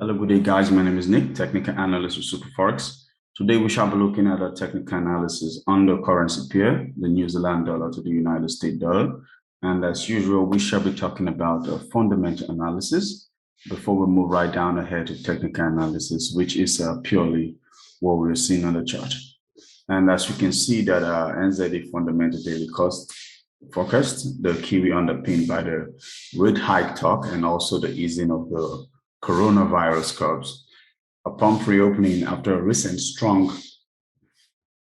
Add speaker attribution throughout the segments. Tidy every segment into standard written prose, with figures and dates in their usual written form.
Speaker 1: Hello, good day, guys. My name is Nick, technical analyst with SuperForex. Today, we shall be looking at a technical analysis on the currency pair, the New Zealand dollar to the United States dollar. And as usual, we shall be talking about a fundamental analysis before we move right down ahead to technical analysis, which is purely what we're seeing on the chart. And as you can see that NZD fundamental daily cost forecast, the Kiwi underpinned by the rate hike talk and also the easing of the coronavirus curves. Upon reopening after a recent strong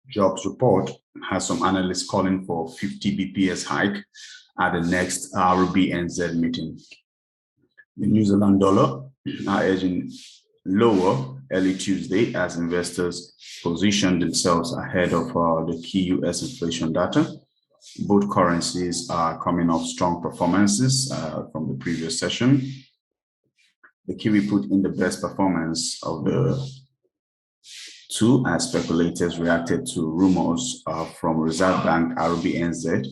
Speaker 1: jobs report, has some analysts calling for 50 BPS hike at the next RBNZ meeting. The New Zealand dollar are edging lower early Tuesday as investors position themselves ahead of the key US inflation data. Both currencies are coming off strong performances from the previous session. The Kiwi put in the best performance of the two as speculators reacted to rumors from Reserve Bank RBNZ,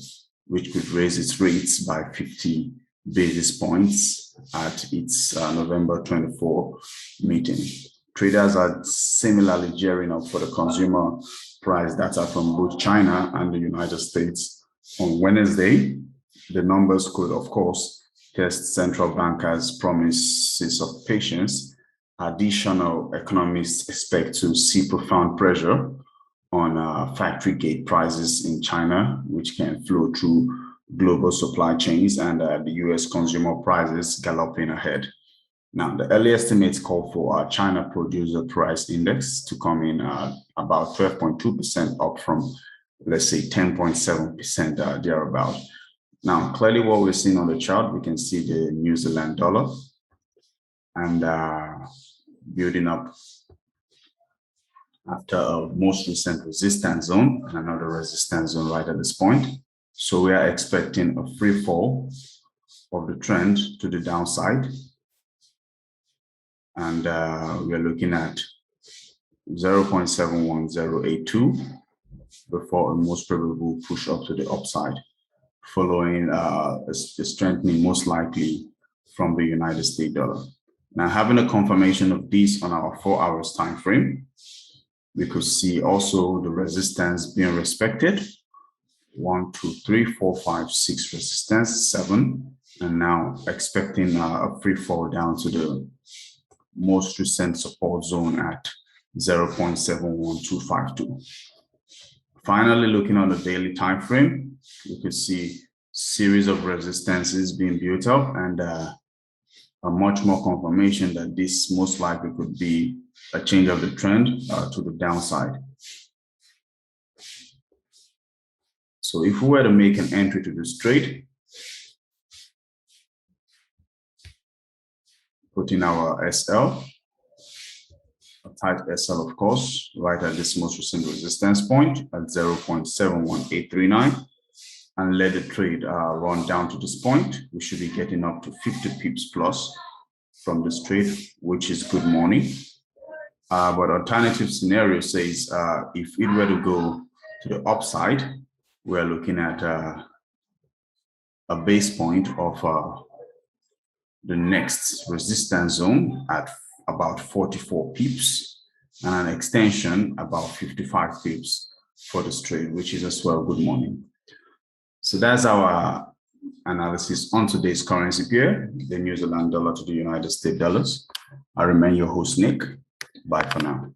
Speaker 1: which could raise its rates by 50 basis points at its November 24 meeting. Traders are similarly gearing up for the consumer price data from both China and the United States on Wednesday. The numbers could, of course, test central bankers' promises of patience. Additional economists expect to see profound pressure on factory gate prices in China, which can flow through global supply chains, and the US consumer prices galloping ahead. Now, the early estimates call for China producer price index to come in about 12.2% up from, let's say, 10.7% thereabout. Now, clearly what we're seeing on the chart, we can see the New Zealand dollar and building up after a most recent resistance zone and another resistance zone right at this point. So we are expecting a free fall of the trend to the downside. And we are looking at 0.71082 before a most probable push up to the upside, following a strengthening most likely from the United States dollar. Now, having a confirmation of this on our 4 hours time frame, we could see also the resistance being respected. 1, 2, 3, 4, 5, 6 resistance, 7, and now expecting a free fall down to the most recent support zone at 0.71252. Finally, looking on the daily time frame, you could see series of resistances being built up and a much more confirmation that this most likely could be a change of the trend to the downside. So if we were to make an entry to this trade, put in our SL, a tight SL, of course, right at this most recent resistance point at 0.71839, and let the trade run down to this point. We should be getting up to 50 pips plus from this trade, which is good money. But alternative scenario says if it were to go to the upside, we're looking at a base point of the next resistance zone at about 44 pips and an extension about 55 pips for this trade, which is as well good money. So that's our analysis on today's currency pair, the New Zealand dollar to the United States dollars. I remain your host, Nick. Bye for now.